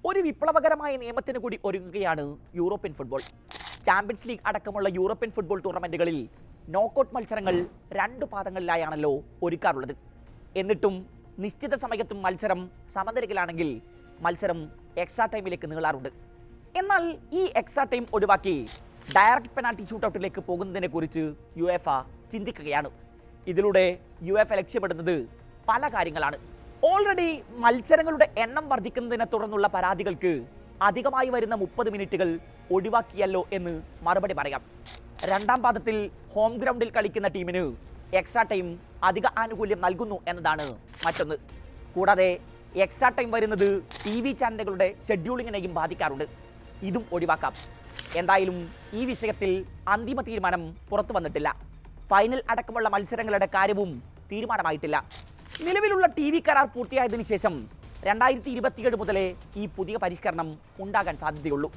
ഒരു വിപ്ലവകരമായ നിയമത്തിന് കൂടി ഒരുങ്ങുകയാണ് യൂറോപ്യൻ ഫുട്ബോൾ. ചാമ്പ്യൻസ് ലീഗ് അടക്കമുള്ള യൂറോപ്യൻ ഫുട്ബോൾ ടൂർണമെന്റുകളിൽ നോക്കൌട്ട് മത്സരങ്ങൾ 2 പാദങ്ങളിലായാണല്ലോ ഒരുക്കാറുള്ളത്. എന്നിട്ടും നിശ്ചിത സമയത്തും മത്സരം സമനിലയിലാണെങ്കിൽ മത്സരം എക്സ്ട്രാ ടൈമിലേക്ക് നീളാറുണ്ട്. എന്നാൽ ഈ എക്സ്ട്രാ ടൈം ഒഴിവാക്കി ഡയറക്റ്റ് പെനാൽറ്റി ഷൂട്ടൗട്ടിലേക്ക് പോകുന്നതിനെ കുറിച്ച് യുഎഫ ചിന്തിക്കുകയാണ്. ഇതിലൂടെ യുഎഫ ലക്ഷ്യമിടുന്നത് പല കാര്യങ്ങളാണ്. ഓൾറെഡി മത്സരങ്ങളുടെ എണ്ണം വർദ്ധിക്കുന്നതിനെ തുടർന്നുള്ള പരാതികൾക്ക് അധികമായി വരുന്ന 30 മിനിറ്റുകൾ ഒഴിവാക്കിയല്ലോ എന്ന് മറുപടി പറയാം. 2ാം പാദത്തിൽ ഹോം ഗ്രൗണ്ടിൽ കളിക്കുന്ന ടീമിന് എക്സ്ട്രാ ടൈം അധിക ആനുകൂല്യം നൽകുന്നു എന്നതാണ് മറ്റൊന്ന്. കൂടാതെ എക്സ്ട്രാ ടൈം വരുന്നത് TV ചാനലുകളുടെ ഷെഡ്യൂളിങ്ങിനെയും ബാധിക്കാറുണ്ട്. ഇതും ഒഴിവാക്കാം. എന്തായാലും ഈ വിഷയത്തിൽ അന്തിമ തീരുമാനം പുറത്തു വന്നിട്ടില്ല. ഫൈനൽ അടക്കമുള്ള മത്സരങ്ങളുടെ കാര്യവും തീരുമാനമായിട്ടില്ല. നിലവിലുള്ള TV കരാർ പൂർത്തിയായതിനു ശേഷം 2027 മുതലേ ഈ പുതിയ പരിഷ്കരണം ഉണ്ടാകാൻ സാധ്യതയുള്ളൂ.